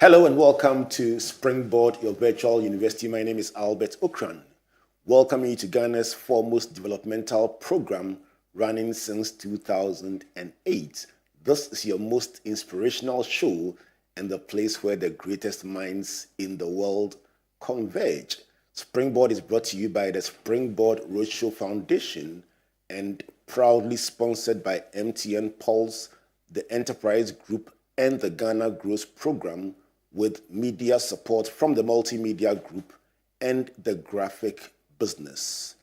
Hello and welcome to Springboard, your virtual university. My name is Albert Okran. Welcoming you to Ghana's foremost developmental program running since 2008. This is your most inspirational show and the place where the greatest minds in the world converge. Springboard is brought to you by the Springboard Roadshow Foundation and proudly sponsored by MTN Pulse, the Enterprise Group, and the Ghana Growth Program, with media support from the Multimedia Group and the Graphic Business.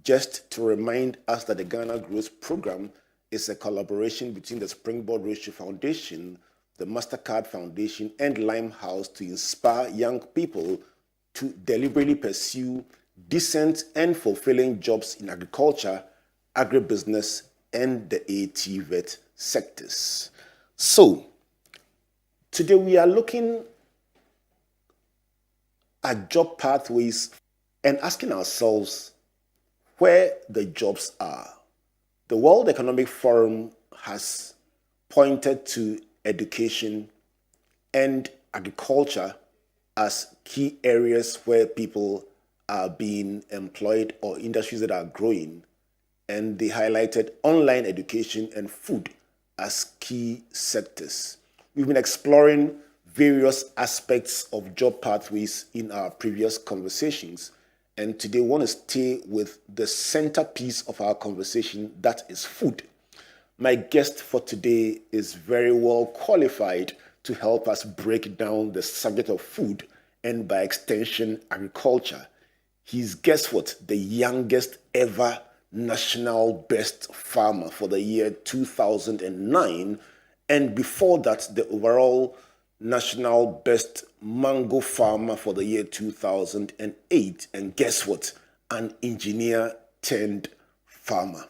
Just to remind us that the Ghana Growth Program is a collaboration between the Springboard Roadshow Foundation, the MasterCard Foundation, and Limehouse to inspire young people to deliberately pursue decent and fulfilling jobs in agriculture, agribusiness, and the ATVET sectors. So, today we are looking at job pathways and asking ourselves where the jobs are. The World Economic Forum has pointed to education and agriculture as key areas where people are being employed or industries that are growing, and they highlighted online education and food as key sectors. We've been exploring various aspects of job pathways in our previous conversations, and today we want to stay with the centerpiece of our conversation, that is food. My guest for today is very well qualified to help us break down the subject of food and, by extension, agriculture. He's, guess what, the youngest ever national best farmer for the year 2009, and before that, the overall national best mango farmer for the year 2008. And guess what? An engineer turned farmer.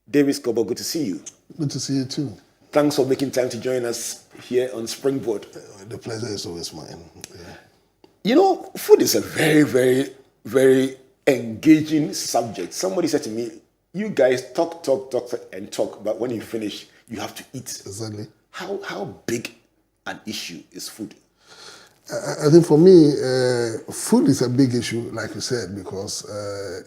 Davis Korboe, good to see you. Good to see you too. Thanks for making time to join us here on Springboard. The pleasure is always mine. Yeah. You know, food is a very, very, very engaging subject. Somebody said to me, you guys talk, and talk, but when you finish, you have to eat. Exactly. How big an issue is food? I think for me, food is a big issue, like you said, because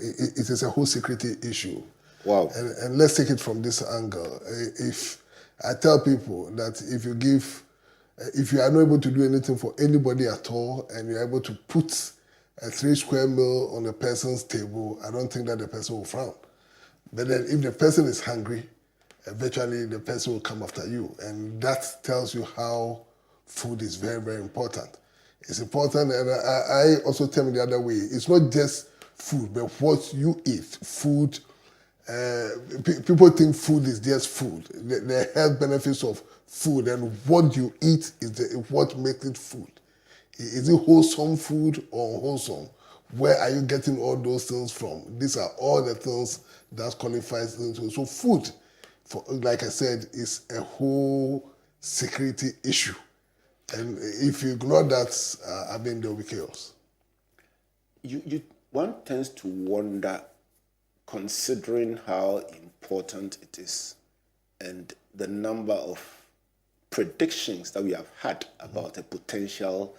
it is a whole security issue. Wow. And let's take it from this angle. If I tell people that if you are not able to do anything for anybody at all, and you're able to put a 3 square meal on a person's table, I don't think that the person will frown. But then if the person is hungry, eventually the person will come after you. And that tells you how food is very, very important. It's important, and I also tell me the other way, it's not just food, but what you eat. Food, people think food is just food. The health benefits of food and what you eat is what makes it food. Is it wholesome food or unwholesome? Where are you getting all those things from? These are all the things that qualifies into it. So food, like I said, is a whole security issue. And if you ignore that, there will be chaos. One tends to wonder, considering how important it is and the number of predictions that we have had about a potential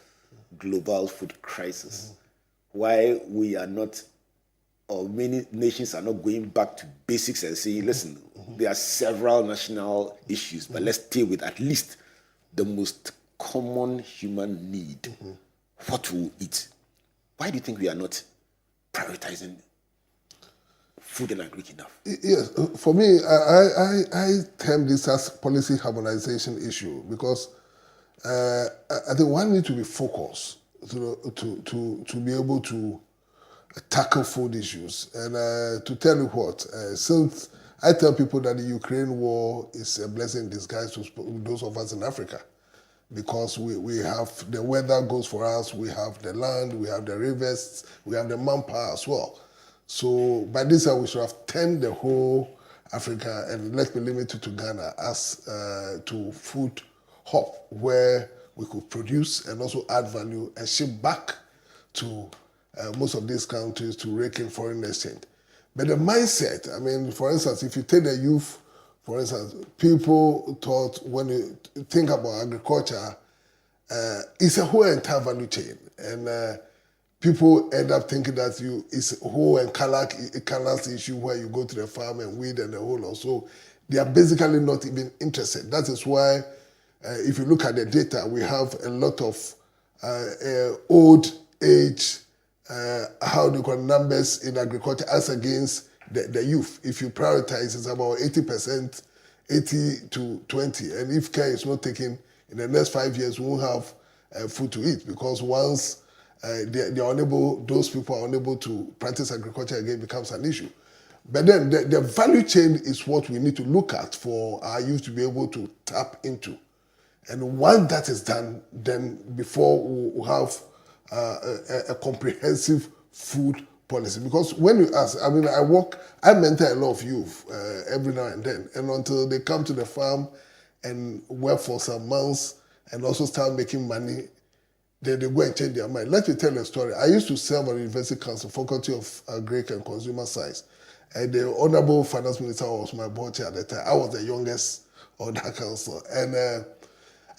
global food crisis, why we are not, or many nations are not going back to basics and saying, listen, there are several national issues, but let's deal with at least the most common human need, what to eat. Why do you think we are not prioritizing food and agri enough? Yes, for me, I term this as policy harmonization issue, because I think one needs to be focused to be able to tackle food issues. And to tell you what, since I tell people that the Ukraine war is a blessing in disguise to those of us in Africa, because we have the weather goes for us, we have the land, we have the rivers, we have the manpower as well. So by this time we should have turned the whole Africa, and let me limit it to Ghana, as to food hub where we could produce and also add value and ship back to most of these countries to rake in foreign exchange. But the mindset, for instance, if you take the youth, for instance, people thought when you think about agriculture, it's a whole entire value chain. And people end up thinking that it's a whole and colors issue where you go to the farm and weed and the whole lot. So they are basically not even interested. That is why, if you look at the data, we have a lot of old age, how do you call numbers in agriculture as against the youth. If you prioritize, it's about 80%, 80 to 20. And if care is not taken, in the next 5 years, we won't have food to eat, because once they are unable, those people are unable to practice agriculture again, becomes an issue. But then the value chain is what we need to look at for our youth to be able to tap into. And once that is done, then before we'll have a comprehensive food policy. Because when you ask, I mean, I mentor a lot of youth every now and then, and until they come to the farm and work for some months and also start making money, then they go and change their mind. Let me tell you a story. I used to serve on the University Council, Faculty of Agric and Consumer Science. And the Honorable Finance Minister was my boss at the time. I was the youngest on that council. And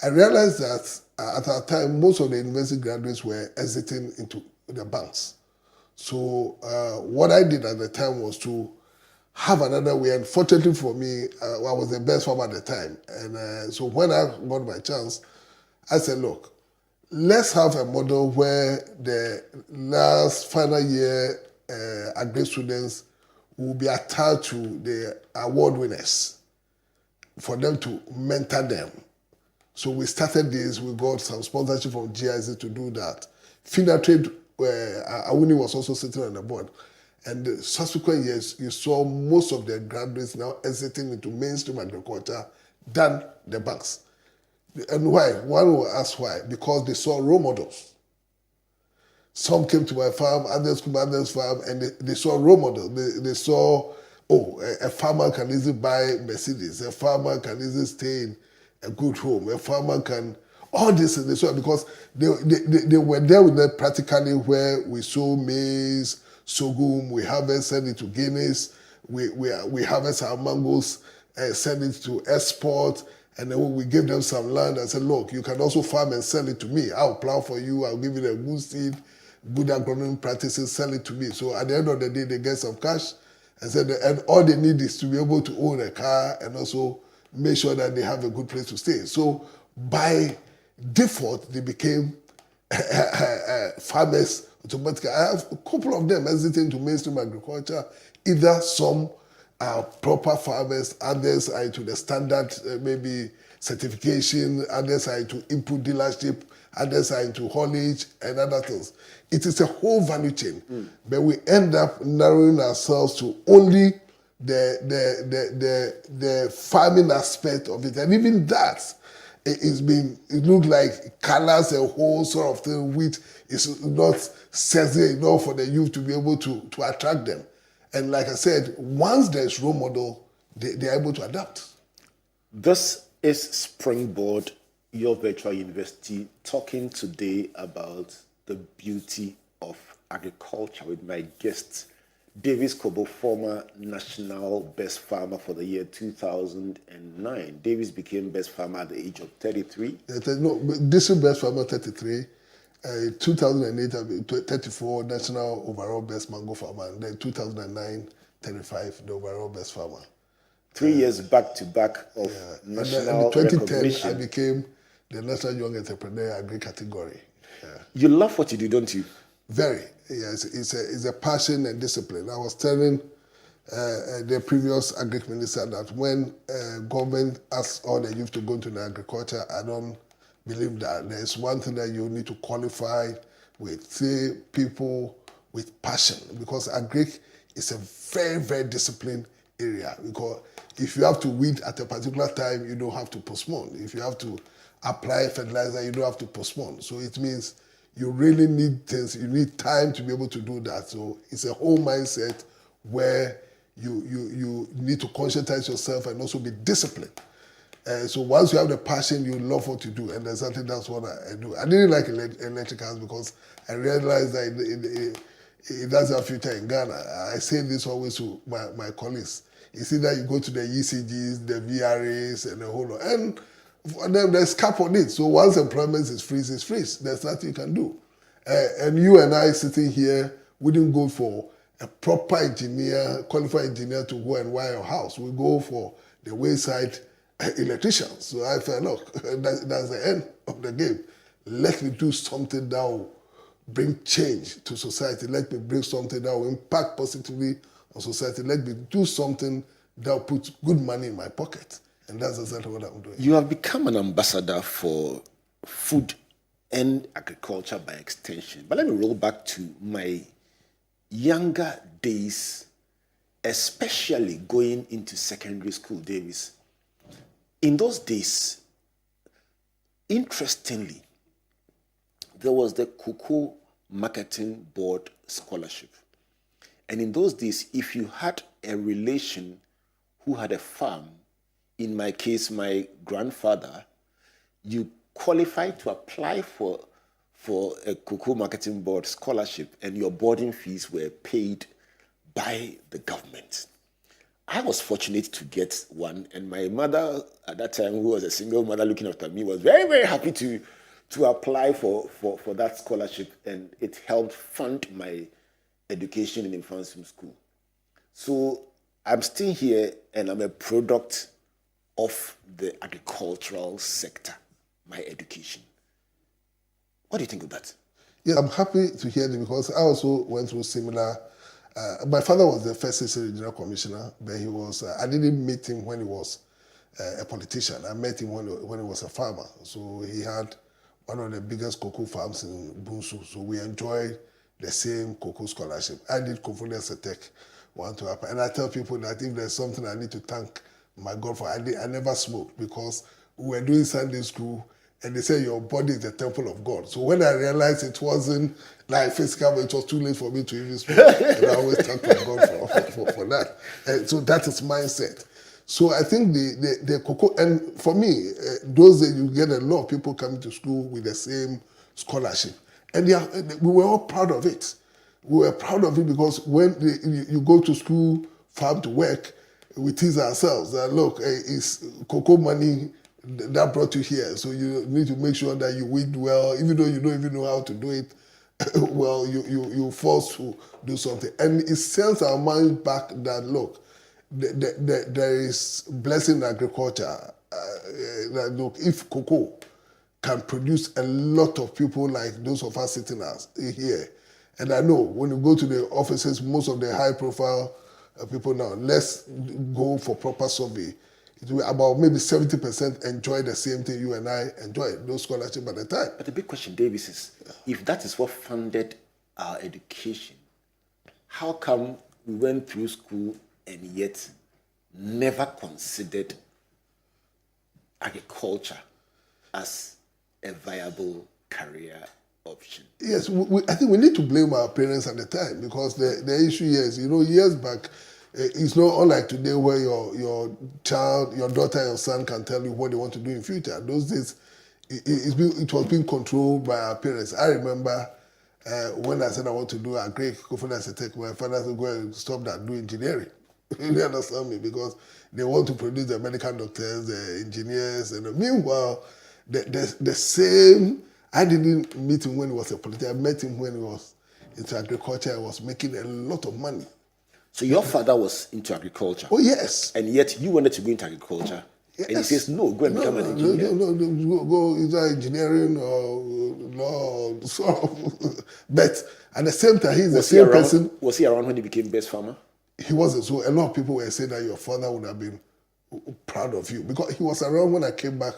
I realized that at that time, most of the university graduates were exiting into the banks. So what I did at the time was to have another way. And fortunately for me, I was the best farmer at the time. And so when I got my chance, I said, look, let's have a model where the last final year agri students will be attached to the award winners for them to mentor them. So we started this, we got some sponsorship from GIZ to do that. Finatrade, where Awuni was also sitting on the board. And the subsequent years, you saw most of the graduates now exiting into mainstream agriculture than the banks. And why? One will ask why. Because they saw role models. Some came to my farm, others came to others' farm, and they saw role models. They saw, a farmer can easily buy Mercedes. A farmer can easily stay in a good home. A farmer can, all this, and they saw, because they were there with them practically, where we sow maize, sorghum, we harvest, send it to Guinness, we harvest our mangoes, send it to export, and then we give them some land and say, look, you can also farm and sell it to me. I'll plow for you, I'll give you the good seed, good agronomy practices, sell it to me. So at the end of the day, they get some cash, and all they need is to be able to own a car and also make sure that they have a good place to stay. So by default, they became farmers automatically. I have a couple of them exiting to mainstream agriculture. Either some are proper farmers, others are into the standard maybe certification, others are into input dealership, others are into haulage and other things. It is a whole value chain, but we end up narrowing ourselves to only the farming aspect of it, and even that it looks like colors a whole sort of thing, which is not sexy enough for the youth to be able to attract them. And like I said, once there's role model, they are able to adapt. This is Springboard, your virtual university, talking today about the beauty of agriculture with my guest, Davis Korboe, former national best farmer for the year 2009. Davis became best farmer at the age of 33. No, this is best farmer 33. 2008, 34 national overall best mango farmer, and then 2009, 35 the overall best farmer. 3 years back to back of national and in 2010, recognition. I became the National Young Entrepreneur Agri category. You love what you do, don't you? Very. Yes, it's a passion and discipline. I was telling the previous agric minister that when government asks all the youth to go into the agriculture, I don't believe that. There's one thing that you need to qualify with, say, people with passion, because agric is a very, very disciplined area. Because if you have to weed at a particular time, you don't have to postpone. If you have to apply fertilizer, you don't have to postpone. So it means you really need things, you need time to be able to do that. So it's a whole mindset where you need to conscientize yourself and also be disciplined. So once you have the passion, you love what you do, and exactly that's what I do. I didn't like electricals because I realized that it doesn't have future in Ghana. I say this always to my colleagues. It's either you go to the ECGs, the VRAs, and the whole lot. And For them, there's cap on it. So once employment is freeze, it's freeze. There's nothing you can do. And you and I sitting here, we didn't go for a proper engineer, qualified engineer to go and wire your house. We go for the wayside electrician. So I felt, look, that's the end of the game. Let me do something that will bring change to society. Let me bring something that will impact positively on society. Let me do something that will put good money in my pocket. And that's exactly what I'm doing. You have become an ambassador for food and agriculture by extension. But let me roll back to my younger days, especially going into secondary school, Davis. In those days, interestingly, there was the Cocoa Marketing Board Scholarship. And in those days, if you had a relation who had a farm, in my case, my grandfather, you qualified to apply for a Cocoa Marketing Board scholarship, and your boarding fees were paid by the government. I was fortunate to get one, and my mother at that time, who was a single mother looking after me, was very, very happy to apply for that scholarship, and it helped fund my education in Infantum School. So I'm still here, and I'm a product of the agricultural sector, my education. What do you think of that? Yeah, I'm happy to hear it because I also went through similar. My father was the first assistant regional commissioner, but he was. I didn't meet him when he was a politician. I met him when he was a farmer. So he had one of the biggest cocoa farms in Bunsu. So we enjoyed the same cocoa scholarship. I did Kofolia Setek want to happen, and I tell people that if there's something I need to thank my God for, I never smoked because we were doing Sunday school. And they say your body is the temple of God. So when I realized it wasn't like physical, it was too late for me to even smoke. And I always thank God for that. And so that is mindset. So I think the cocoa, and for me, those days you get a lot of people coming to school with the same scholarship. And we were all proud of it. We were proud of it because when you go to school, farm to work, we tease ourselves that, look, it's cocoa money that brought you here. So you need to make sure that you weed well, even though you don't even know how to do it. Well, you forced to do something. And it sends our mind back that, look, there is blessing in agriculture. That, look, if cocoa can produce a lot of people like those of us sitting here, and I know when you go to the offices, most of the high-profile people now, let's go for proper survey. About maybe 70% enjoy the same thing you and I enjoy, those scholarships at the time. But the big question, Davis, is if that is what funded our education, how come we went through school and yet never considered agriculture as a viable career option? Yes, I think we need to blame our parents at the time because the issue is, years back, it's not unlike today where your child, your daughter, your son can tell you what they want to do in future. Those days, it was being controlled by our parents. I remember when I said I want to do agri, my father said, go and stop that, do engineering. You understand me? Because they want to produce the medical doctors, the engineers, and meanwhile, the same. I didn't meet him when he was a politician. I met him when he was into agriculture. He was making a lot of money. So your father was into agriculture? Oh, yes. And yet you wanted to go into agriculture? Yes. And he says, no, go and become an engineer. No, go either engineering or law. But at the same time, he's the same person. Was he around when he became best farmer? He wasn't. So a lot of people were saying that your father would have been proud of you because he was around when I came back.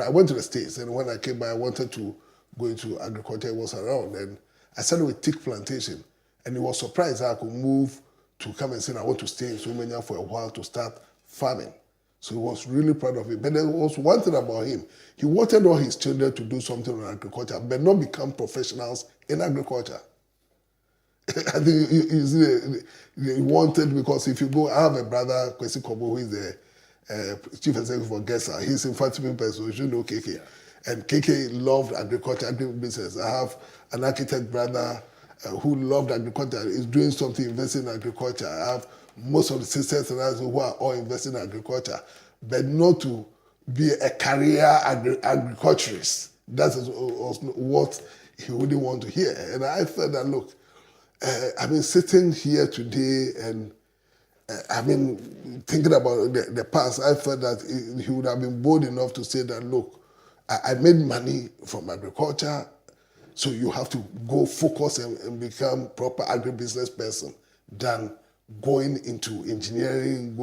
I went to the States, and when I came back, I wanted to go into agriculture. He was around. And I started with teak plantation. And he was surprised that I could move to come and say, I want to stay in Sumenya for a while to start farming. So he was really proud of it. But there was one thing about him. He wanted all his children to do something in agriculture, but not become professionals in agriculture. I think he wanted, because if you go, I have a brother, Kwesi Korboe, who is the chief executive for GESA. He's in Fatima person, you know KK. Yeah. And KK loved agriculture, agribusiness. I have an architect brother who loved agriculture, is doing something, investing in agriculture. I have most of the sisters and others who are all investing in agriculture, but not to be a career agriculturist. That is what he wouldn't want to hear. And I felt that, look, I've been sitting here today and I've been thinking about the past. I felt that he would have been bold enough to say that, look, I made money from agriculture, so you have to go focus and become proper agribusiness person than going into engineering.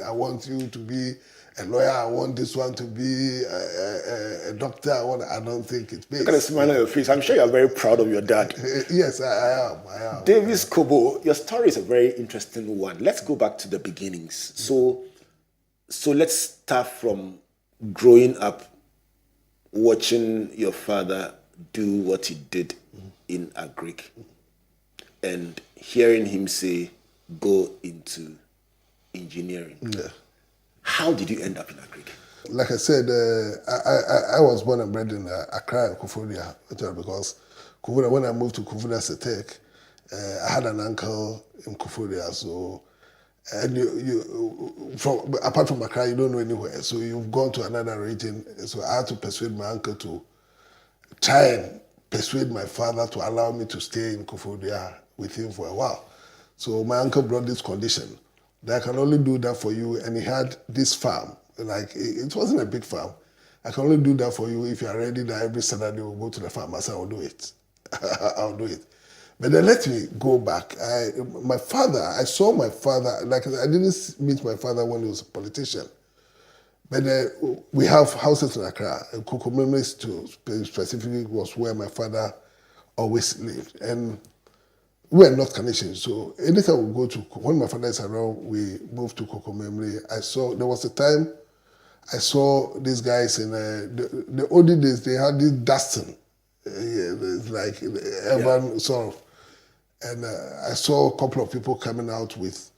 I want you to be a lawyer. I want this one to be a doctor. I don't think it's based. Look at the smile on your face. I'm sure you're very proud of your dad. Yes, I am. Davis Korboe, your story is a very interesting one. Let's go back to the beginnings. So let's start from growing up, watching your father do what he did in agric, and hearing him say, go into engineering. Yeah. How did you end up in agric? Like I said, I was born and bred in Accra and Koforia, because Koforia, when I moved to Koforia as a tech, I had an uncle in Koforia. So, and apart from Accra, you don't know anywhere. So you've gone to another region. So I had to persuade my uncle to try and persuade my father to allow me to stay in Koforia with him for a while. So my uncle brought this condition that I can only do that for you, and he had this farm. Like, it wasn't a big farm. I can only do that for you if you are ready that every Saturday we'll go to the farm. I said, I'll do it. I'll do it. But then let me go back. I saw my father, like I didn't meet my father when he was a politician. But we have houses in Accra. Korboe specifically was where my father always lived. And we're not Canadians, so anytime we go to, when my father is around, we move to Korboe. There was a time I saw these guys in the olden days, they had this dusting, like urban sort of. And I saw a couple of people coming out with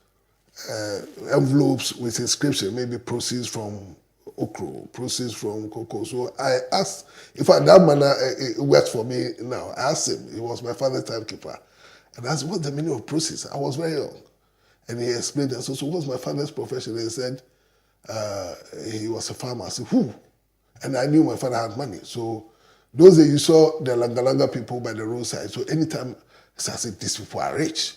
envelopes with inscription, maybe proceeds from okra, proceeds from cocoa. So I asked, in fact, that man it works for me now. I asked him, he was my father's timekeeper. And I asked, what's the meaning of proceeds? I was very young. And he explained that. So what's my father's profession? And he said, he was a farmer. I said, who? And I knew my father had money. So those days you saw the langa people by the roadside. So anytime I said, these people are rich.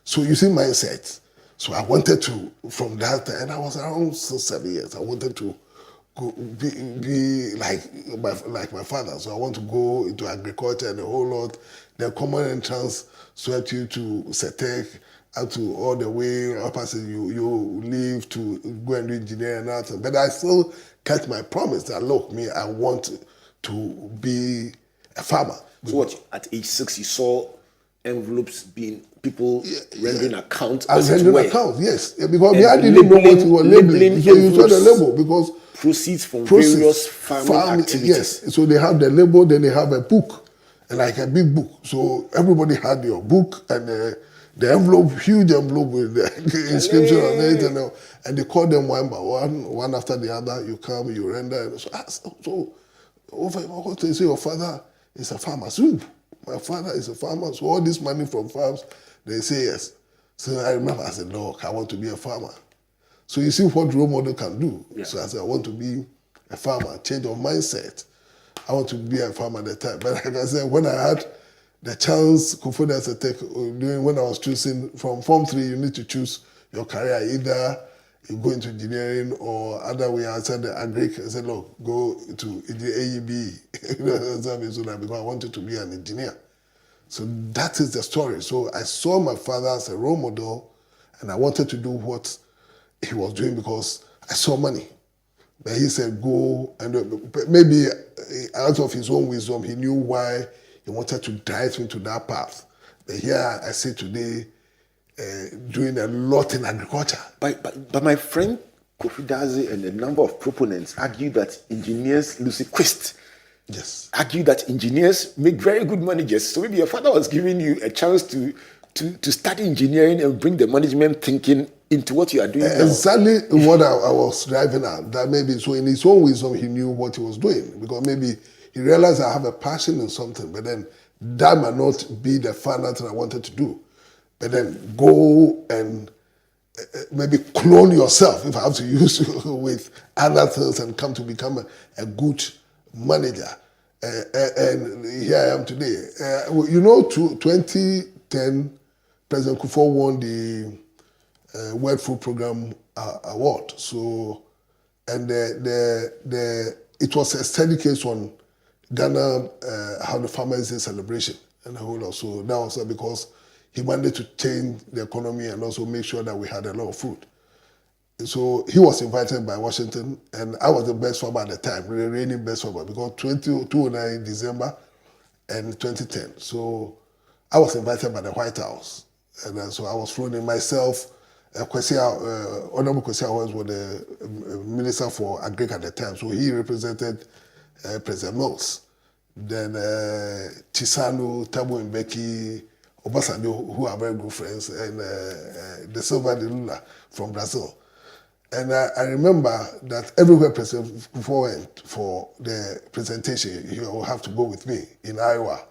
So you see mindset. So I wanted to, from that time, and I was around 7 years, I wanted to be like my father. So I want to go into agriculture and a whole lot. The common entrance swept you to Setek, up to all the way up as you leave to go and do engineering and that. But I still kept my promise that, look, I want to be a farmer. So what, at age 6, you saw envelopes being, people rendering accounts? Rendering accounts, yes. Because I didn't know what you were labeling. So you saw the label, because proceeds from various farming activities. Yes, so they have the label, then they have a book, like a big book. So everybody had your book and the envelope, huge envelope with the inscription on it, and they call them one by one after the other. You come, you render. So what they say, your father is a farmer. So my father is a farmer. So all this money from farms, they say yes. So I remember, I said, look, I want to be a farmer. So you see what role model can do. Yeah. So I said, I want to be a farmer, change of mindset. I want to be a farmer at the time. But like I said, when I had the chance, Koforia as a tech, when I was choosing from Form 3, you need to choose your career. Either you go into engineering or other way. I said the agric. I said, look, go to AEB. So that, because I wanted to be an engineer. So that is the story. So I saw my father as a role model, and I wanted to do what he was doing because I saw money. But he said, go, and maybe out of his own wisdom, he knew why he wanted to drive me to that path. But here I see today, doing a lot in agriculture. But my friend Kofi Dazi and a number of proponents argue that engineers, Lucy Quist, argue that engineers make very good managers. So maybe your father was giving you a chance to study engineering and bring the management thinking into what you are doing now. Exactly what I was driving at. That maybe, so in his own wisdom, he knew what he was doing. Because maybe he realized I have a passion in something, but then that might not be the final thing I wanted to do. But then go and maybe clone yourself, if I have to use with other things, and come to become a good manager. And here I am today. 2010, President Kufuor won the World Food Program award. So, and it was a study case on Ghana, how the Farmers Day celebration and the whole lot. So that was because he wanted to change the economy and also make sure that we had a lot of food. So he was invited by Washington, and I was the best farmer at the time, the reigning best farmer, because 2009 December and 2010. So I was invited by the White House, and so I was flown in myself. Honorable Kwesi was the Minister for Agric at the time, so he represented President Mills. Then Chisano, Thabo Mbeki, Obasanjo, who are very good friends, and the Silva de Lula from Brazil. And I remember that everywhere President Kufuor went for the presentation, he will have to go with me in Iowa.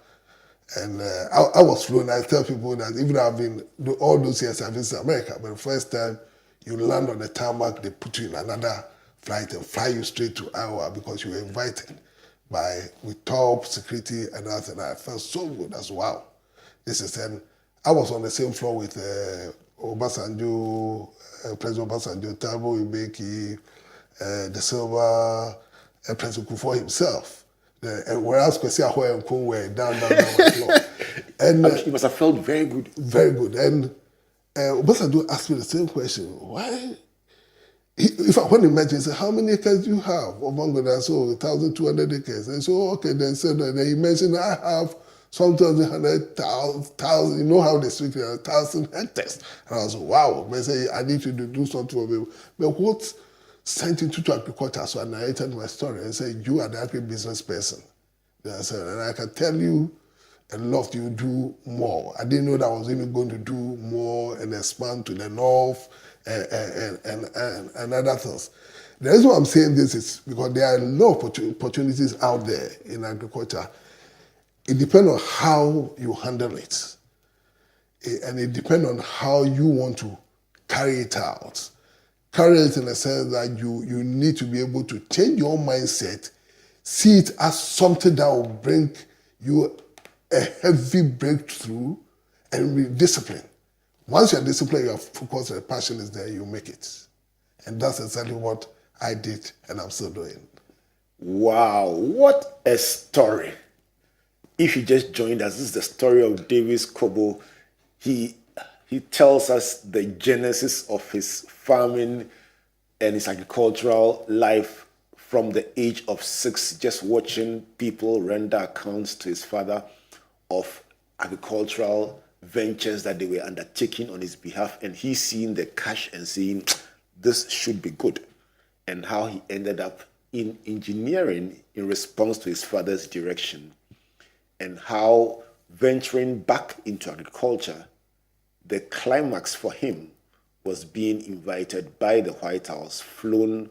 And I was flown. I tell people that even though I've been, all those years I've visited America, but the first time you land on the tarmac, they put you in another flight and fly you straight to Iowa because you were invited with top security and everything. I felt so good. That's wow. This is, and I was on the same floor with Obasanjo, President Obasanjo, Thabo Mbeki, De Silva, President Kufuor himself. Whereas Kwesi Ahoy and Co were down on the floor. And it must have felt very good. Very good. And Obasanjo asked me the same question. Why? If I want to imagine, he said, how many acres do you have? Obongo, I said, 1,200 acres. And so, okay, then said, then he mentioned, I have sometimes 100,000, you know how they speak, 1,000 hectares. And I was like, wow. They say, I need to do something for me. But what sent into agriculture? So I narrated my story and said, you are the agribusiness person. Then I said, and I can tell you a lot, you do more. I didn't know that I was even going to do more and expand to the north and other things. The reason why I'm saying this is because there are a lot of opportunities out there in agriculture. It depends on how you handle it. And it depends on how you want to carry it out. Carry it in the sense that you need to be able to change your mindset, see it as something that will bring you a heavy breakthrough, and be disciplined. Once you're disciplined, your focus and passion is there, you make it. And that's exactly what I did, and I'm still doing. Wow, what a story. If you just joined us, this is the story of Davis Korboe. He tells us the genesis of his farming and his agricultural life from the age of 6, just watching people render accounts to his father of agricultural ventures that they were undertaking on his behalf, and he seeing the cash and saying, this should be good, and how he ended up in engineering in response to his father's direction, and how venturing back into agriculture, the climax for him was being invited by the White House, flown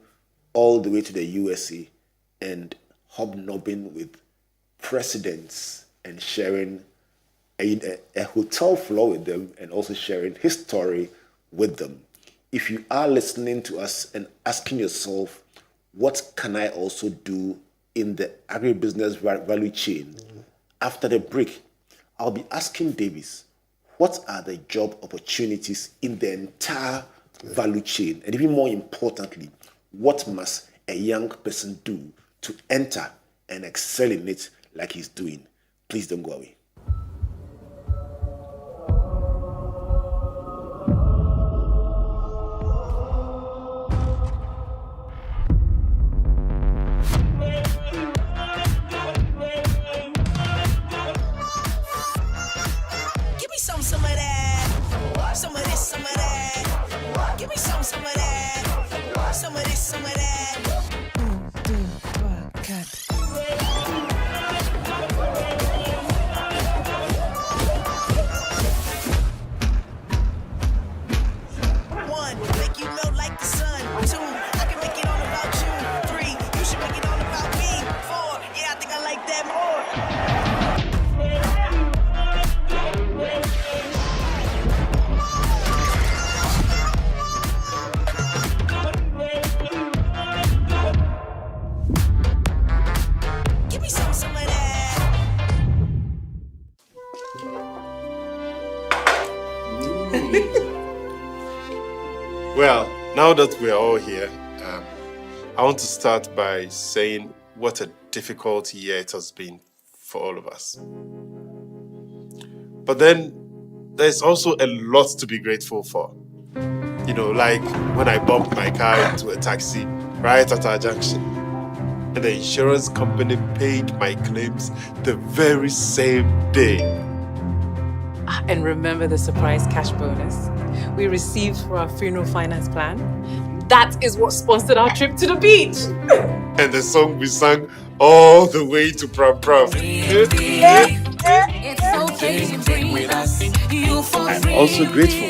all the way to the USA, and hobnobbing with presidents and sharing a hotel floor with them, and also sharing his story with them. If you are listening to us and asking yourself, what can I also do in the agribusiness value chain? After the break, I'll be asking Davis, what are the job opportunities in the entire value chain? And even more importantly, what must a young person do to enter and excel in it like he's doing? Please don't go away. Well, now that we're all here, I want to start by saying what a difficult year it has been for all of us. But then there's also a lot to be grateful for. You know, like when I bumped my car into a taxi right at our junction, and the insurance company paid my claims the very same day. And remember the surprise cash bonus we received for our funeral finance plan? That is what sponsored our trip to the beach. And the song we sang all the way to Pram Pram. I'm also grateful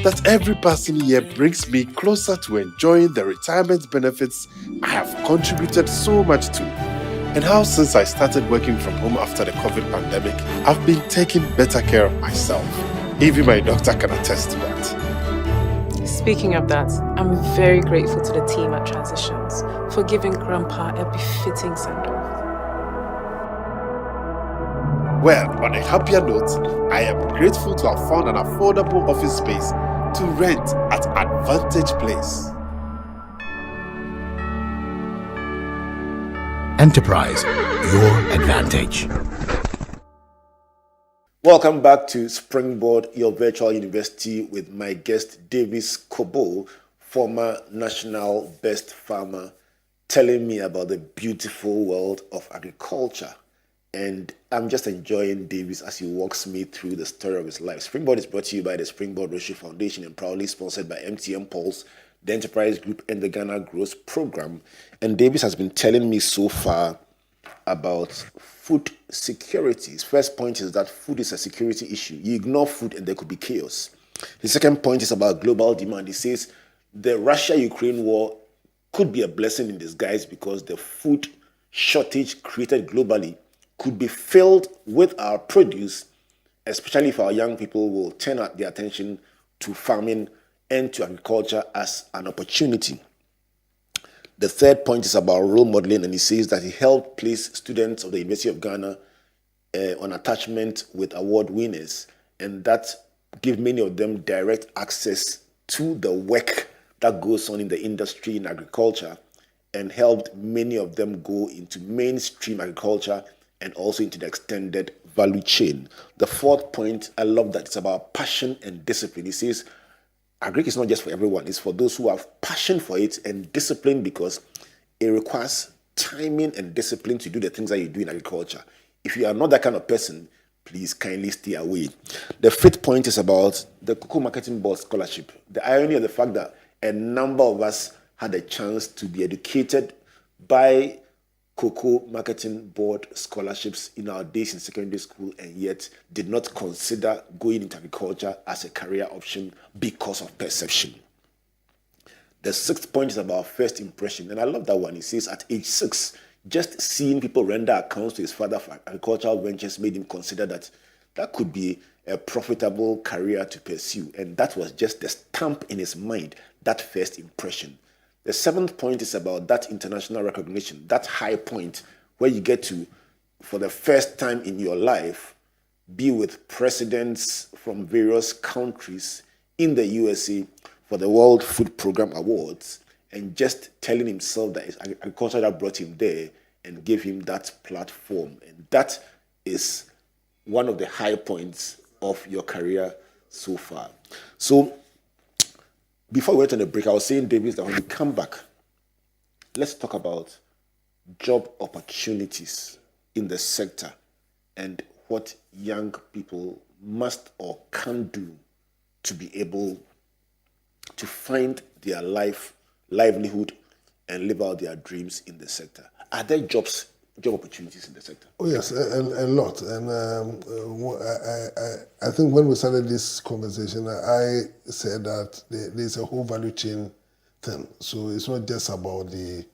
that every passing year brings me closer to enjoying the retirement benefits I have contributed so much to. And how since I started working from home after the COVID pandemic, I've been taking better care of myself. Even my doctor can attest to that. Speaking of that, I'm very grateful to the team at Transitions for giving Grandpa a befitting send-off. Well, on a happier note, I am grateful to have found an affordable office space to rent at Advantage Place. Enterprise, your advantage. Welcome back to Springboard, your virtual university, with my guest Davis Korboe, former national best farmer, telling me about the beautiful world of agriculture. And I'm just enjoying Davis as he walks me through the story of his life. Springboard is brought to you by the Springboard Rotary Foundation and proudly sponsored by MTN Pulse, the Enterprise Group, and the Ghana Growth Program. And Davis has been telling me so far about food security. His first point is that food is a security issue. You ignore food and there could be chaos. His second point is about global demand. He says the Russia-Ukraine war could be a blessing in disguise because the food shortage created globally could be filled with our produce, especially if our young people will turn their attention to farming and to agriculture as an opportunity. The third point is about role modeling, and he says that he helped place students of the University of Ghana on attachment with award winners, and that give many of them direct access to the work that goes on in the industry in agriculture, and helped many of them go into mainstream agriculture and also into the extended value chain. The fourth point, I love that, it's about passion and discipline. He says agric is not just for everyone, it's for those who have passion for it and discipline, because it requires timing and discipline to do the things that you do in agriculture. If you are not that kind of person, please kindly stay away. The fifth point is about the Cocoa Marketing Board Scholarship. The irony of the fact that a number of us had a chance to be educated by Cocoa Marketing Board scholarships in our days in secondary school, and yet did not consider going into agriculture as a career option because of perception. The sixth point is about first impression, and I love that one. He says at age 6, just seeing people render accounts to his father for agricultural ventures made him consider that that could be a profitable career to pursue, and that was just the stamp in his mind, that first impression. The seventh point is about that international recognition, that high point where you get to, for the first time in your life, be with presidents from various countries in the USA for the World Food Program Awards, and just telling himself that it's agriculture that brought him there and gave him that platform. And that is one of the high points of your career so far. So, before we went on a break, I was saying, Davis, that when we come back, let's talk about job opportunities in the sector and what young people must or can do to be able to find their livelihood and live out their dreams in the sector. Are there job opportunities in the sector? Oh yes, a lot. And I think when we started this conversation, I said that there's a whole value chain thing. So it's not just about the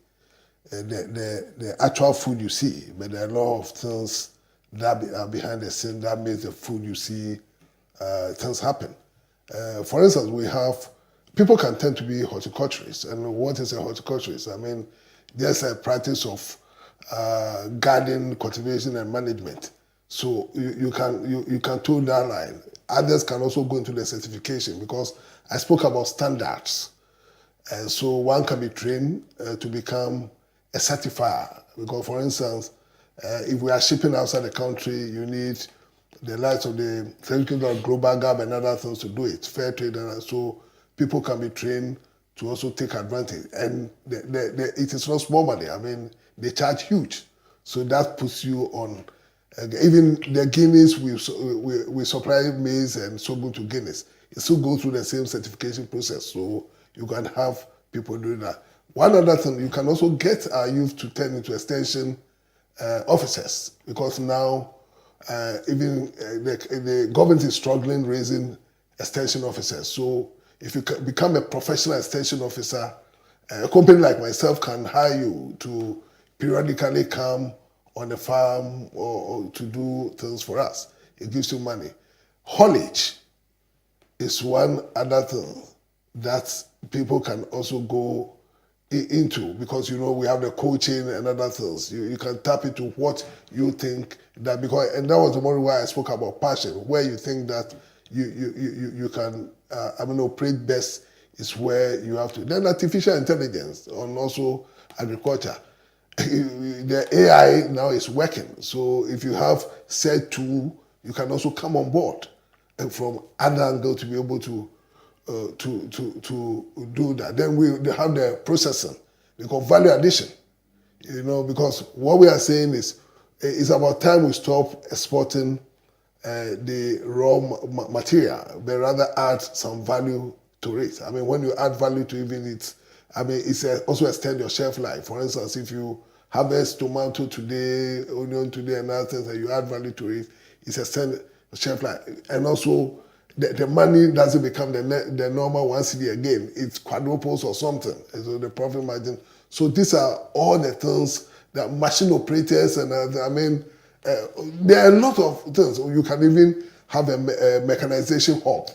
actual food you see, but there are a lot of things that are behind the scene that makes the food you see things happen. For instance, we have people can tend to be horticulturists, and what is a horticulturist? I mean, there's a practice of garden cultivation and management. So you can toe that line. others can also go into the certification, because I spoke about standards. And so one can be trained to become a certifier. Because, for instance, if we are shipping outside the country, you need the likes of the global gap and other things to do it, fair trade, and so people can be trained to also take advantage. And it is not small money. I mean, they charge huge. So that puts you on, even the Guinness, we supply maize and sorghum to Guinness. It still goes through the same certification process. So you can have people doing that. One other thing, you can also get our youth to turn into extension officers, because now even the government is struggling raising extension officers. So if you become a professional extension officer, a company like myself can hire you to periodically come on the farm or to do things for us. It gives you money. Haulage is one other thing that people can also go into, because we have the coaching and other things. You can tap into what you think that, because, and that was the one why I spoke about passion, where you think that you can operate best is where you have to. Then artificial intelligence and also agriculture. The AI now is working. So if you have said tool, you can also come on board and from other angle to be able to do that. Then we have the processing. They call value addition. Because what we are saying is, it's about time we stop exporting the raw material, but rather add some value to it. I mean, when you add value to even it, it's also extend your shelf life. For instance, if you harvest tomato today, onion today, and other things, and you add value to it, it's extend the shelf life. And also, the money doesn't become the normal 1 cedi again. It quadruples or something. And so the profit margin. So these are all the things that machine operators and there are a lot of things. You can even have a mechanization hub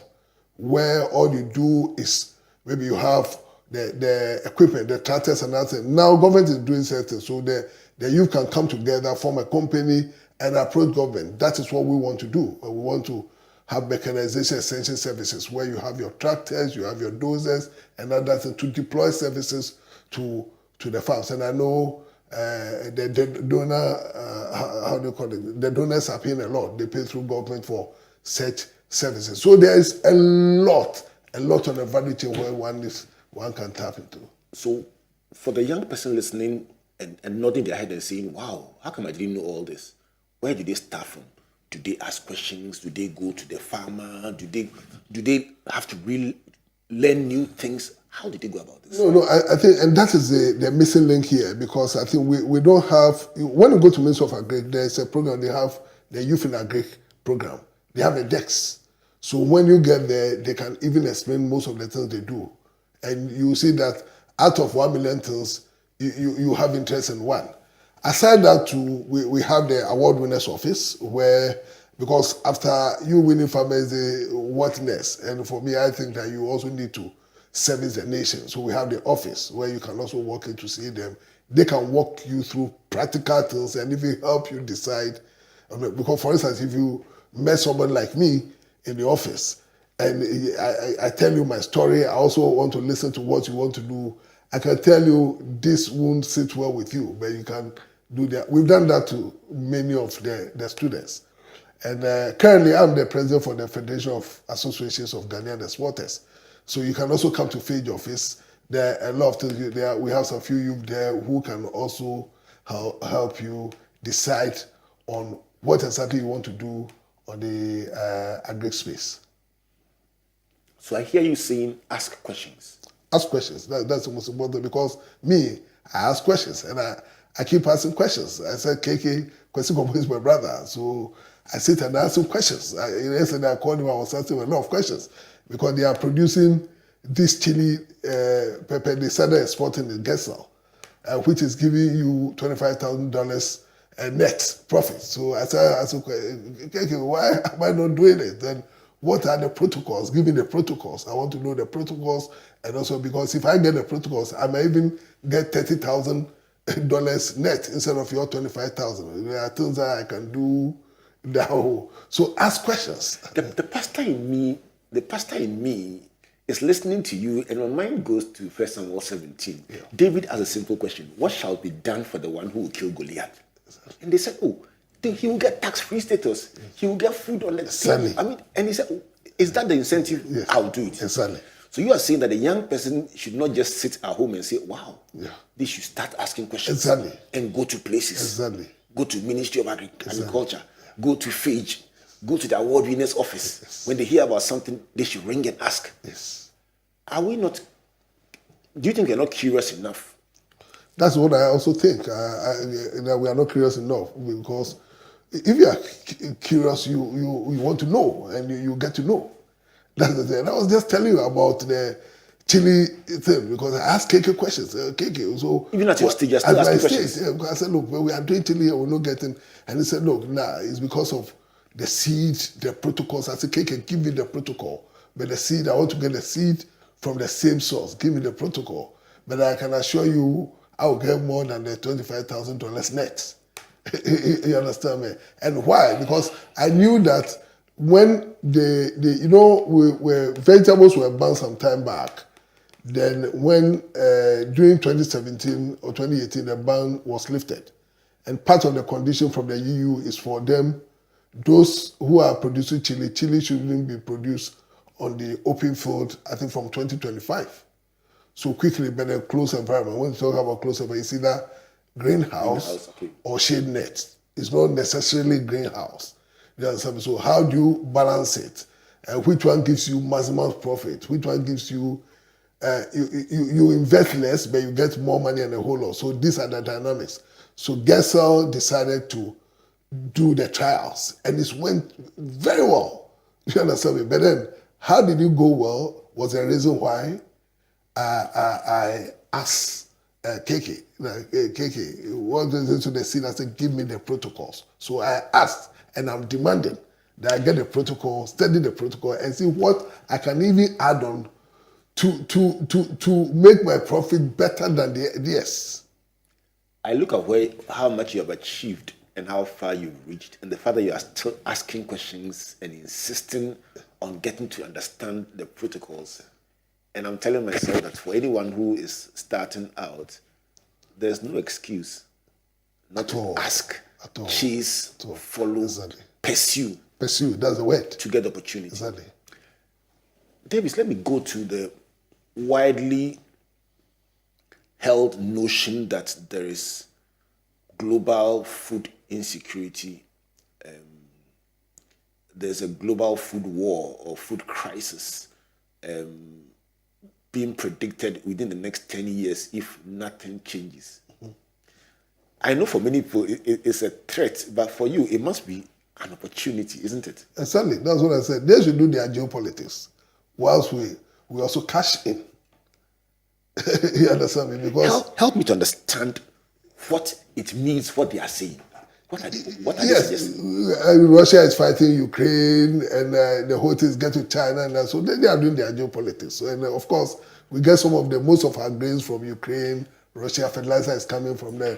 where all you do is maybe you have the equipment, the tractors and that thing. Now government is doing certain, so the youth can come together, form a company and approach government. That is what we want to do. We want to have mechanization extension services where you have your tractors, you have your dozers and other things to deploy services to the farms. And I know the donor, how do you call it? The donors are paying a lot. They pay through government for such services. So there is a lot on the value chain where one can tap into. So for the young person listening and nodding their head and saying, wow, how come I didn't know all this? Where did they start from? Do they ask questions? Do they go to the farmer? Do they have to really learn new things? How did they go about this? No, I think, and that is the missing link here, because I think we don't have, when you go to Ministry of Agri, there's a program, they have the Youth in Agri program. They have a DEX. So when you get there, they can even explain most of the things they do. And you see that out of 1 million things, you have interest in one. Aside that, too, we have the award winners office where, because after you winning farmers, what next? And for me, I think that you also need to service the nation. So we have the office where you can also walk in to see them. They can walk you through practical things and even help you decide. Because, for instance, if you met someone like me in the office and I tell you my story, I also want to listen to what you want to do. I can tell you this won't sit well with you, but you can do that. We've done that to many of the students. And currently, I'm the president for the Federation of Associations of Ghanaian Exporters. So you can also come to FAGE office. There are a lot of things there. We have some few youth there who can also help you decide on what exactly you want to do on the agri space. So I hear you saying, ask questions. Ask questions. That's the most important, because me, I ask questions and I keep asking questions. I said, KK, Korboe is my brother. So I sit and ask him questions. Yesterday I called him, I was asking him a lot of questions because they are producing this chili pepper. They started exporting in Gessel, which is giving you $25,000 net profit. So I said, KK, why am I not doing it? Then what are the protocols? Give me the protocols. I want to know the protocols. And also because if I get the protocols, I may even get $30,000 net instead of your $25,000. There are things that I can do So ask questions. The pastor in me is listening to you, and my mind goes to 1 Samuel 17. Yeah. David has a simple question: what shall be done for the one who will kill Goliath? And they said, oh, he will get tax-free status. He will get food on the table. I mean, and he said, oh, is that the incentive? Yes. I'll do it. Exactly. So you are saying that a young person should not just sit at home and say, wow, they should start asking questions. Exactly. And go to places. Exactly. Go to Ministry of Agriculture. Go to FAGE. Go to the award winner's office. Yes. When they hear about something, they should ring and ask. Yes. Are we not, do you think we're not curious enough? That's what I also think, that we are not curious enough, because if you are curious, you want to know, and you get to know. That's the thing. I was just telling you about the chili thing, because I asked KK questions. KK, so even at your stage, you're still asking questions. Yeah, because I said, look, when we are doing chili, we're not getting, and he said, look, it's because of the seed, the protocols. I said, KK, give me the protocol, but the seed, I want to get the seed from the same source. Give me the protocol, but I can assure you, I will get more than the $25,000 net. You understand me? And why? Because I knew that when vegetables were banned some time back, then when during 2017 or 2018 the ban was lifted, and part of the condition from the EU is for them, those who are producing chili shouldn't be produced on the open field, I think from 2025. So quickly, but a closed environment. When you talk about closed environment, it's either greenhouse or shade net. It's not necessarily greenhouse. You understand? So how do you balance it? Which one gives you maximum profit? Which one gives you, you invest less, but you get more money and a whole lot. So these are the dynamics. So Gessel decided to do the trials, and it went very well. You understand me? But then, how did it go well was the reason why I asked KK, KK, what is it to the scene? I said, give me the protocols. So I asked, and I'm demanding that I get the protocol, study the protocol, and see what I can even add on to make my profit better than the yes. I look at how much you have achieved and how far you've reached, and the fact that you are still asking questions and insisting on getting to understand the protocols. And I'm telling myself that for anyone who is starting out, there's no excuse not to ask, chase, follow, pursue. Pursue, that's the word. To get the opportunity. Exactly. Davis, let me go to the widely held notion that there is global food insecurity. There's a global food war or food crisis being predicted within the next 10 years if nothing changes. Mm-hmm. I know for many people it's a threat, but for you it must be an opportunity, isn't it? Exactly, that's what I said. They should do their geopolitics, whilst we also cash in. You understand me? Because help me to understand what it means, what they are saying. What are they suggesting? Russia is fighting Ukraine, and the Houthis get to China, and so they are doing their geopolitics. And of course, we get most of our grains from Ukraine. Russia fertilizer is coming from there.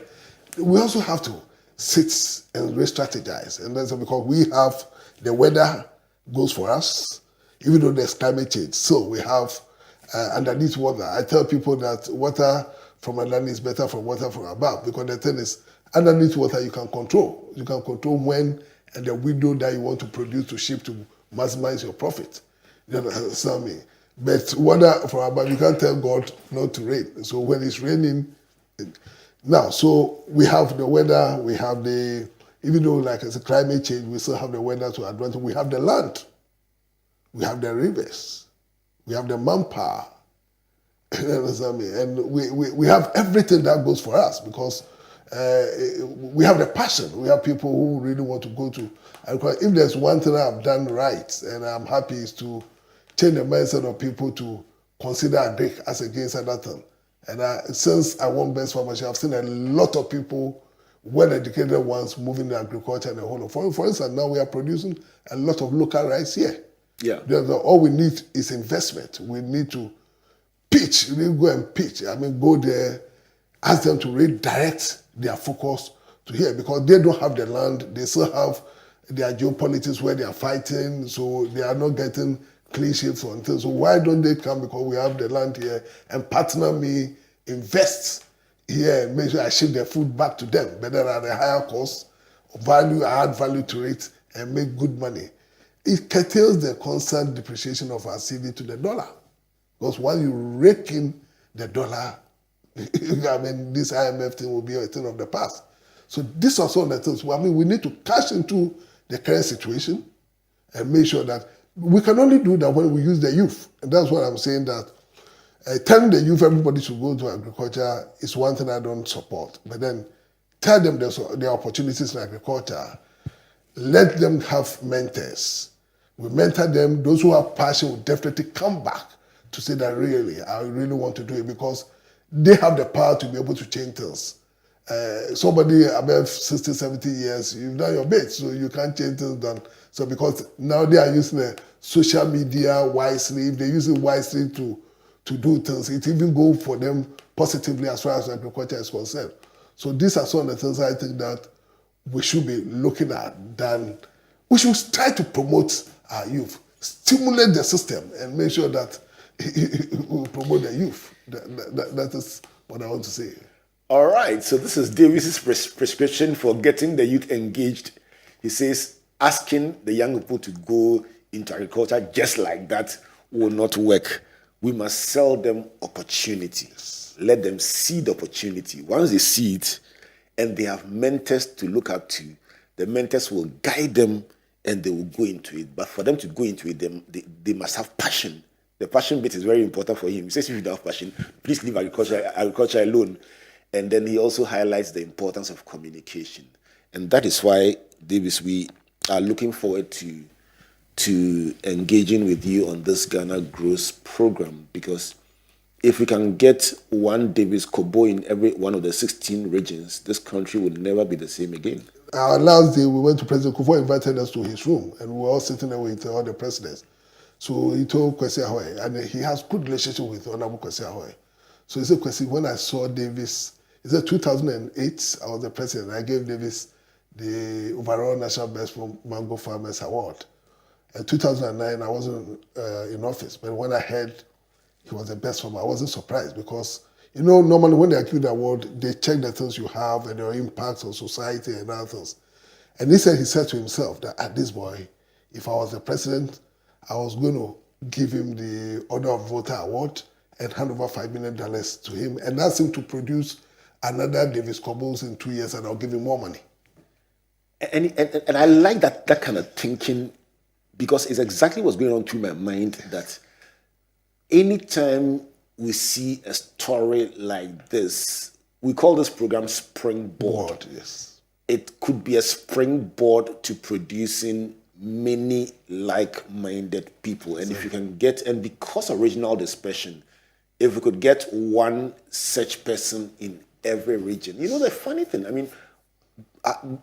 We also have to sit and re-strategize, and that's because we have the weather goes for us, even though there's climate change. So we have underneath water. I tell people that water from underneath is better from water from above, because the thing is, underneath water you can control. You can control when and the window that you want to produce to ship to maximize your profit. You understand me? But water from above, you can't tell God not to rain. So when it's raining, now, so we have the weather, we have the, even though like it's a climate change, we still have the weather to advantage. We have the land, we have the rivers, we have the manpower. You understand me? And we have everything that goes for us, because we have the passion. We have people who really want to go to agriculture. If there's one thing I've done right, and I'm happy, is to change the mindset of people to consider agri as against other thing. And since I won Best Pharmacy, I've seen a lot of people, well-educated ones, moving to agriculture and the whole of. For instance, now we are producing a lot of local rice here. Yeah. All we need is investment. We need to pitch. We need to go and pitch. I mean, go there, ask them to redirect their focus to here, because they don't have the land. They still have there are geopolitics where they are fighting, so they are not getting clean sheets on things. So why don't they come, because we have the land here, and partner me, invest here, and make sure I ship their food back to them, better at a higher cost, value, add value to it, and make good money. It curtails the constant depreciation of our cedi to the dollar. Because once you rake in the dollar, I mean, this IMF thing will be a thing of the past. So these are some of the things. I mean, we need to cash into the current situation and make sure that we can only do that when we use the youth. And that's what I'm saying, that telling the youth everybody should go to agriculture is one thing I don't support. But then tell them there are opportunities in agriculture. Let them have mentors. We mentor them. Those who have passion will definitely come back to say that really, I really want to do it, because they have the power to be able to change things. Somebody above 60, 70 years, you've done your bit, so you can't change things done. So because now they are using the social media wisely, if they use it wisely to do things, it even go for them positively as far as agriculture is concerned. So these are some of the things I think that we should be looking at. Then we should try to promote our youth, stimulate the system, and make sure that we promote the youth. That is what I want to say. All right, so this is Davis's prescription for getting the youth engaged. He says asking the young people to go into agriculture just like that will not work. We must sell them opportunities. Let them see the opportunity. Once they see it and they have mentors to look up to, the mentors will guide them and they will go into it. But for them to go into it, they must have passion. The passion bit is very important for him. He says if you don't have passion, please leave agriculture alone. And then he also highlights the importance of communication. And that is why, Davis, we are looking forward to engaging with you on this Ghana Grows program, because if we can get one Davis Korboe in every one of the 16 regions, this country will never be the same again. Our last day, we went to President Kufuor, invited us to his room, and we were all sitting there with all the presidents. So he told Kwesi Ahoy, and he has good relationship with Honorable Kwesi Ahoy. So he said, Kwesi, when I saw Davis, he said 2008, I was the president. I gave Davis the overall National Best Mango Farmers Award. In 2009, I wasn't in office, but when I heard he was the best farmer, I wasn't surprised, because, you know, normally when they give the award, they check the things you have and your impacts on society and other things. And he said to himself that this boy, if I was the president, I was going to give him the Order of Voter Award and hand over $5 million to him and ask him to produce another Davis Korboe in 2 years, and I'll give him more money. And I like that kind of thinking, because it's exactly what's going on through my mind, that anytime we see a story like this, we call this program Springboard. Yes. It could be a springboard to producing many like-minded people. And if you can get, and because of regional dispersion, if we could get one such person in every region. You know, the funny thing, I mean,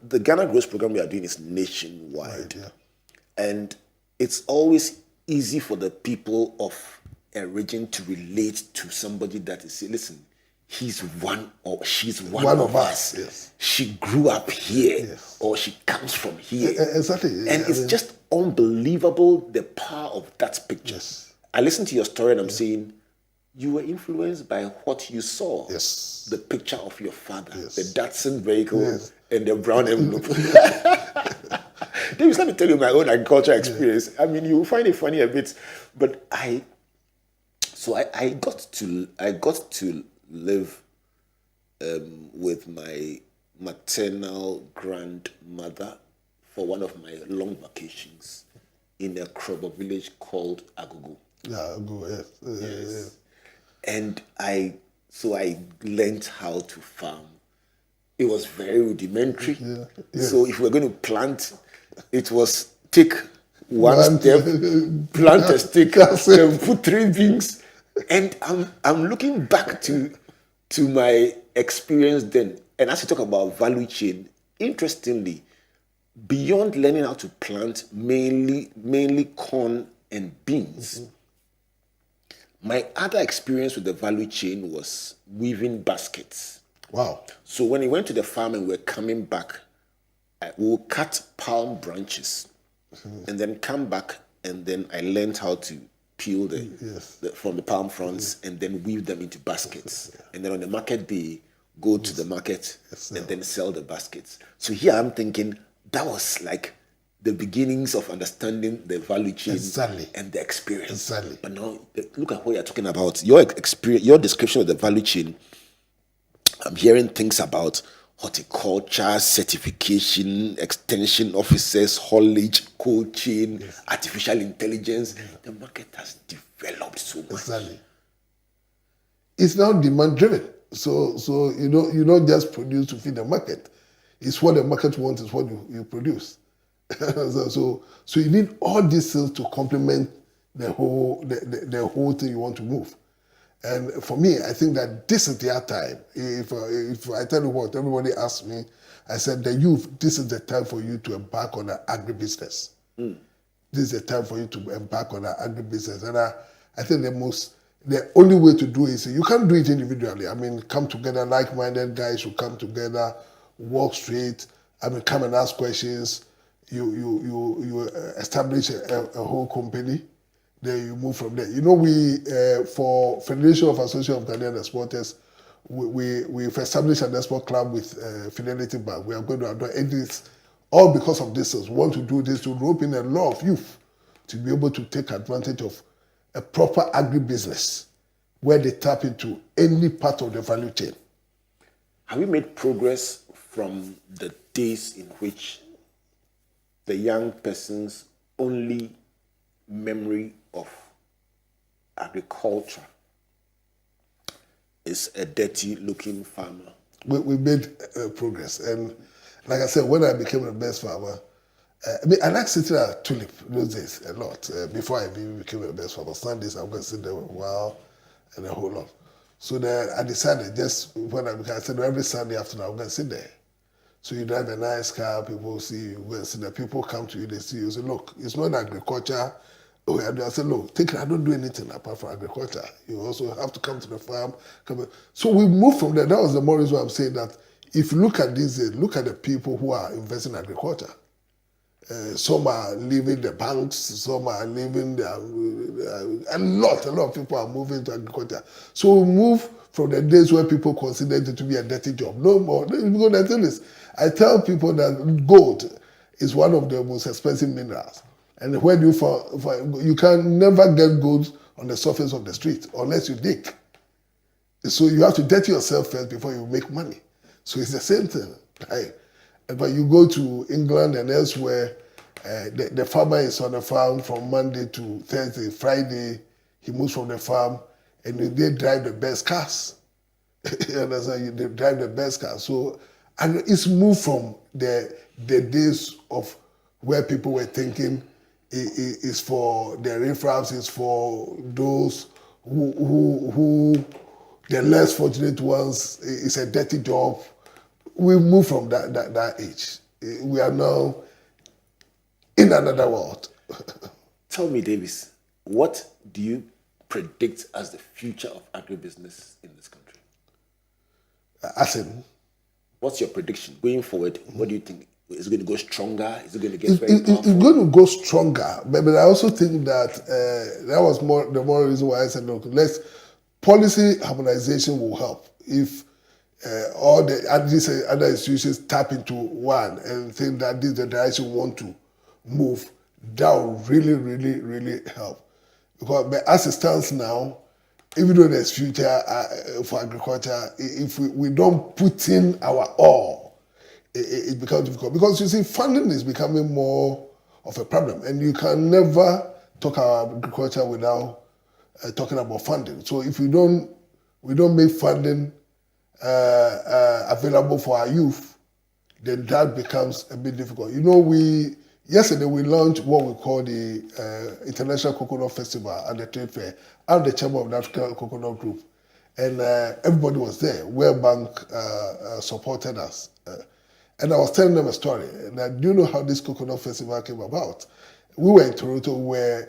the Ghana Grows program we are doing is nationwide. Right, yeah. And it's always easy for the people of a region to relate to somebody that is, listen, he's one or she's one of us. Yes. She grew up here, yes, or she comes from here. Exactly. And it's just unbelievable, the power of that picture. Yes. I listened to your story and I'm saying, you were influenced by what you saw. Yes. The picture of your father, yes, the Datsun vehicle, yes, and the brown envelope. Davis, let me tell you my own agriculture experience. Yeah. I mean, you will find it funny a bit, but I got to live with my maternal grandmother for one of my long vacations in a Korboe village called Agogo. Yeah, Agogo, yes. Yes. And I learned how to farm. It was very rudimentary. Yeah. Yes. So if we were going to plant, it was take one step, plant a stick, and put 3 beans. And I'm looking back to my experience then. And as you talk about value chain, interestingly, beyond learning how to plant mainly corn and beans, mm-hmm, my other experience with the value chain was weaving baskets. Wow. So when we went to the farm and we were coming back, we'll cut palm branches and then come back, and then I learned how to peel from the palm fronds and then weave them into baskets. And then on the market day, go to the market and then sell the baskets. So here I'm thinking that was like the beginnings of understanding the value chain and the experience. But now look at what you're talking about. Your experience, your description of the value chain. I'm hearing things about horticulture, certification, extension officers, haulage, cold chain, artificial intelligence. The market has developed so much. Exactly. It's now demand driven. So you don't just produce to feed the market. It's what the market wants, is what you produce. so you need all these things to complement the whole thing you want to move. And for me, I think that this is their time. If I tell you what, everybody asks me, I said, the youth, this is the time for you to embark on an agribusiness. This is the time for you to embark on an agribusiness. And I think the only way to do it is, you can't do it individually. I mean, come together, like-minded guys who come together, walk straight, come and ask questions. You establish a whole company. Then you move from there. We for Federation of Association of Ghanaian Exporters, we've established an export club with Fidelity Bank. We are going to adopt this, all because of this. We want to do this to rope in a lot of youth to be able to take advantage of a proper agribusiness where they tap into any part of the value chain. Have we made progress from the days in which the young person's only memory of agriculture is a dirty-looking farmer? We made progress, and like I said, when I became the best farmer, I like sitting at Tulip those days a lot. Before I even became the best farmer, Sundays I'm going to sit there a while and a whole lot. So then I decided, just when I said every Sunday afternoon I'm going to sit there. So you drive a nice car, people see you, go and sit there. People come to you, they see you, say, look, it's not agriculture. I said, look, I don't do anything apart from agriculture. You also have to come to the farm. So we moved from there. That was the more reason why I'm saying that if you look at these, look at the people who are investing in agriculture. Some are leaving the banks, some are leaving a lot of people are moving to agriculture. So we move from the days where people considered it to be a dirty job. No more. Because the thing is, I tell people that gold is one of the most expensive minerals. And when you can never get gold on the surface of the street unless you dig. So you have to dirty yourself first before you make money. So it's the same thing. Right? But you go to England and elsewhere, the farmer is on the farm from Monday to Thursday. Friday, he moves from the farm, and they drive the best cars. You understand? They drive the best cars. So, and it's moved from the days of where people were thinking is for the riffraffs, is for those who the less fortunate ones, it's a dirty job. We moved from that age. We are now in another world. Tell me, Davis, what do you predict as the future of agribusiness in this country? As in? What's your prediction going forward? What do you think? Is it going to go stronger? Is it going to get very powerful? It's going to go stronger. But I also think that that was the more reason why I said, look, policy harmonization will help. If all the other institutions tap into one and think that this is the direction we want to move, that will really, really, really help. Because as it stands now, even though there's future for agriculture, if we don't put in our all, it becomes difficult. Because you see, funding is becoming more of a problem, and you can never talk about agriculture without talking about funding. So if we don't make funding available for our youth, then that becomes a bit difficult. Yesterday we launched what we call the International Coconut Festival at the trade fair. I'm the chairman of the African Coconut Group, and everybody was there. World Bank supported us. And I was telling them a story. And do you know how this Coconut Festival came about? We were in Toronto, we were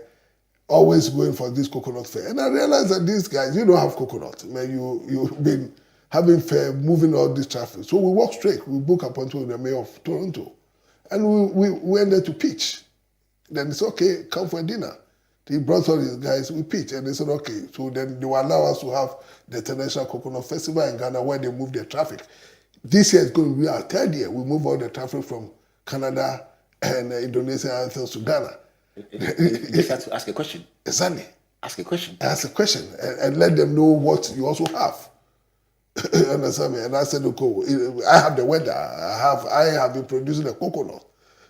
always going for this coconut fair. And I realized that these guys, you don't have coconut. Man, you've been having fair, moving all this traffic. So we walked straight. We booked appointment with the mayor of Toronto. And we went there to pitch. Then it's okay, come for dinner. He brought all his guys, we pitched, and they said, okay. So then they will allow us to have the International Coconut Festival in Ghana where they move the traffic. This year is going to be our third year. We move all the traffic from Canada and Indonesia and things to Ghana. You just have to ask a question. Exactly. Ask a question. Ask a question and let them know what you also have. You understand me? And I said, okay, I have the weather. I have been producing the coconut.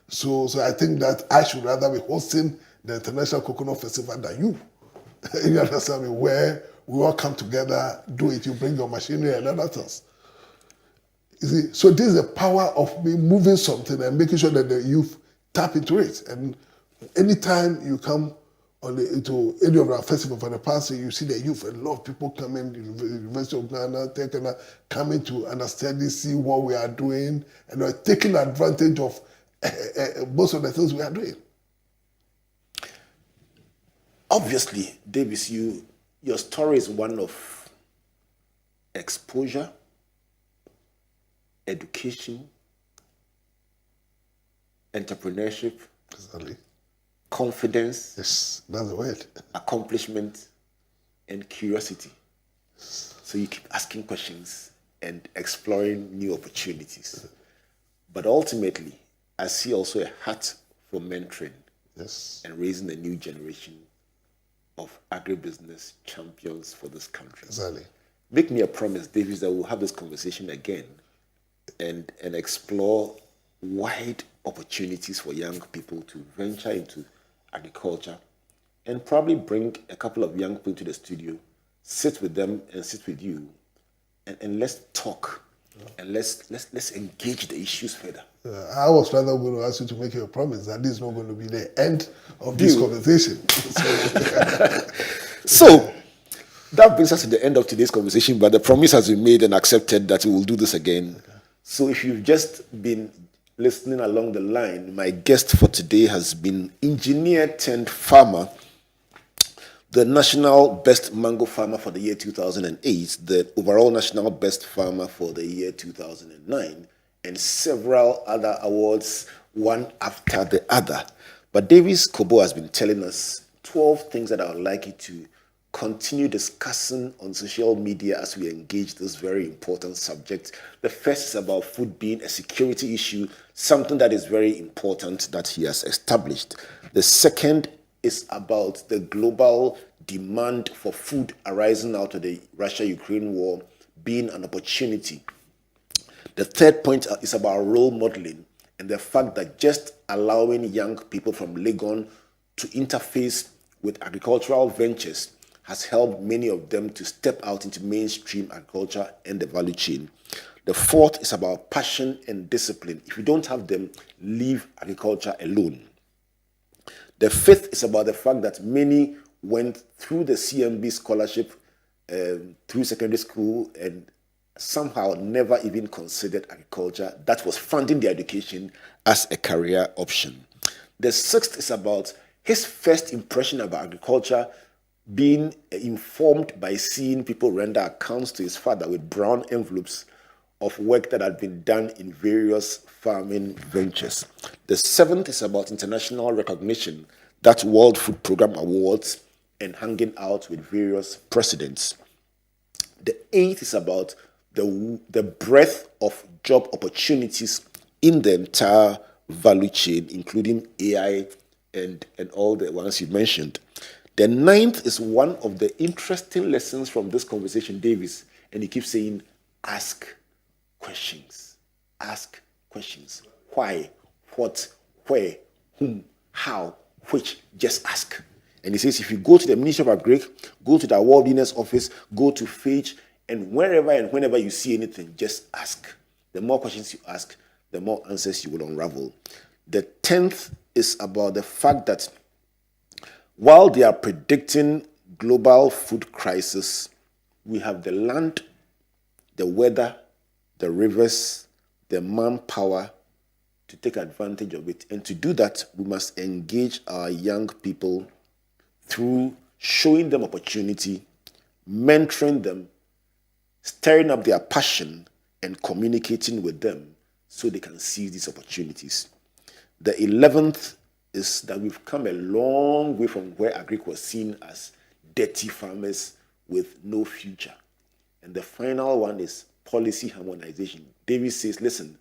So I think that I should rather be hosting the International Coconut Festival than you. You understand me? Where we all come together, do it. You bring your machinery and other things. You see, so this is the power of me moving something and making sure that the youth tap into it. And anytime you come to any of our festivals for the past year, you see the youth, a lot of people coming, University of Ghana, coming to understand this, see what we are doing, and are taking advantage of most of the things we are doing. Obviously, Davis, your story is one of exposure, education, entrepreneurship, Exactly. confidence, Yes, that's the word. accomplishment, and curiosity. So you keep asking questions and exploring new opportunities. But ultimately, I see also a heart for mentoring Yes. and raising a new generation of agribusiness champions for this country. Exactly. Make me a promise, Davis, that we'll have this conversation again and explore wide opportunities for young people to venture into agriculture, and probably bring a couple of young people to the studio, sit with them and sit with you, and let's talk and let's engage the issues further. I was rather going to ask you to make you a promise that this is not going to be the end of this conversation. So that brings us to the end of today's conversation, but the promise has been made and accepted that we will do this again. So if you've just been listening along the line, my guest for today has been engineer turned farmer, the national best mango farmer for the year 2008, the overall national best farmer for the year 2009, and several other awards, one after the other. But Davis Korboe has been telling us 12 things that I would like you to continue discussing on social media as we engage this very important subject. The first is about food being a security issue, something that is very important that he has established. The second is about the global demand for food arising out of the Russia-Ukraine war being an opportunity. The third point is about role modeling and the fact that just allowing young people from Legon to interface with agricultural ventures has helped many of them to step out into mainstream agriculture and the value chain. The fourth is about passion and discipline. If you don't have them, leave agriculture alone. The fifth is about the fact that many went through the CMB scholarship through secondary school and somehow never even considered agriculture. That was funding their education as a career option. The sixth is about his first impression about agriculture being informed by seeing people render accounts to his father with brown envelopes of work that had been done in various farming ventures. The seventh is about international recognition, that World Food Programme Awards, and hanging out with various presidents. The eighth is about the breadth of job opportunities in the entire value chain, including AI and all the ones you mentioned. The ninth is one of the interesting lessons from this conversation, Davis, and he keeps saying, ask questions. Ask questions. Why, what, where, whom, how, which, just ask. And he says, if you go to the Ministry of Agri, go to the Awardiness Office, go to FAGE, and wherever and whenever you see anything, just ask. The more questions you ask, the more answers you will unravel. The 10th is about the fact that while they are predicting global food crisis, we have the land, the weather, the rivers, the manpower to take advantage of it. And to do that, we must engage our young people through showing them opportunity, mentoring them, stirring up their passion, and communicating with them so they can seize these opportunities. The 11th is that we've come a long way from where agric was seen as dirty farmers with no future. And the final one is policy harmonization. David says, listen,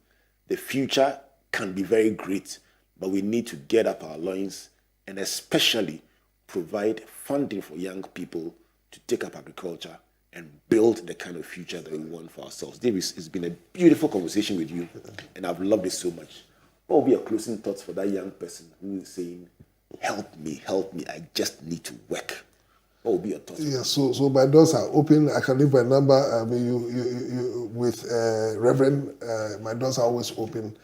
the future can be very great, but we need to get up our loins and especially provide funding for young people to take up agriculture and build the kind of future that we want for ourselves. Davis, it's been a beautiful conversation with you, and I've loved it so much. What will be your closing thoughts for that young person who is saying, help me, I just need to work? What will be your thoughts? Yeah, so my doors are open. I can leave my number. I mean, you with Reverend, my doors are always open.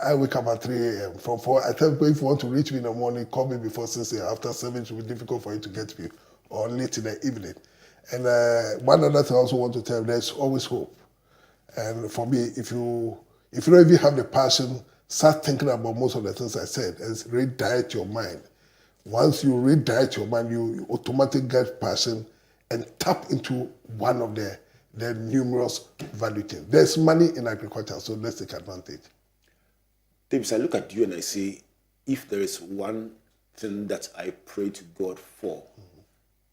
I wake up at 3 a.m. From 4, I tell people if you want to reach me in the morning, call me before 6 a.m. After 7, it will be difficult for you to get me, or late in the evening. And one other thing I also want to tell you, there's always hope. And for me, if you don't even have the passion, start thinking about most of the things I said and redirect your mind. Once you redirect your mind, you automatically get passion and tap into one of the numerous value chains. There's money in agriculture, so let's take advantage. Davis, I look at you and I say, if there is one thing that I pray to God for,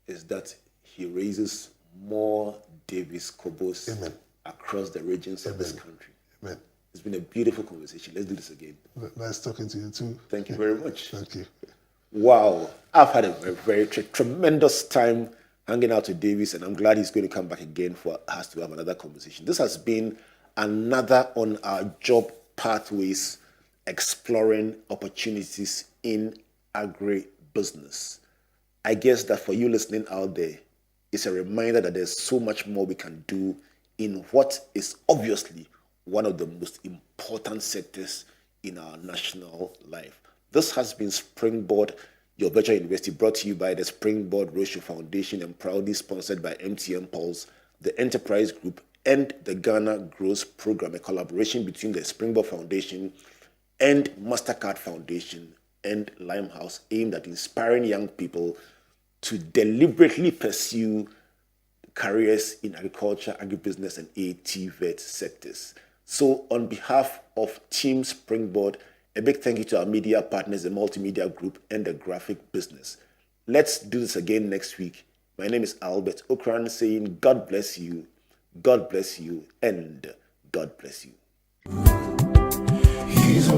is that he raises more Davis Korboes across the regions of this country. Amen. It's been a beautiful conversation. Let's do this again. Nice talking to you too. Thank you very much. Thank you. Wow. I've had a very tremendous time hanging out with Davis, and I'm glad he's going to come back again for us to have another conversation. This has been another on our job pathways, exploring opportunities in agribusiness. I guess that for you listening out there, it's a reminder that there's so much more we can do in what is obviously one of the most important sectors in our national life. This has been Springboard, your virtual university, brought to you by the Springboard Roadshow Foundation and proudly sponsored by MTN Pulse, the Enterprise Group, and the Ghana Grows Program, a collaboration between the Springboard Foundation and MasterCard Foundation and Limehouse, aimed at inspiring young people to deliberately pursue careers in agriculture, agribusiness, and ATVET sectors. So on behalf of Team Springboard, a big thank you to our media partners, the Multimedia Group and the Graphic Business. Let's do this again next week. My name is Albert Okran, saying God bless you, and God bless you. He's a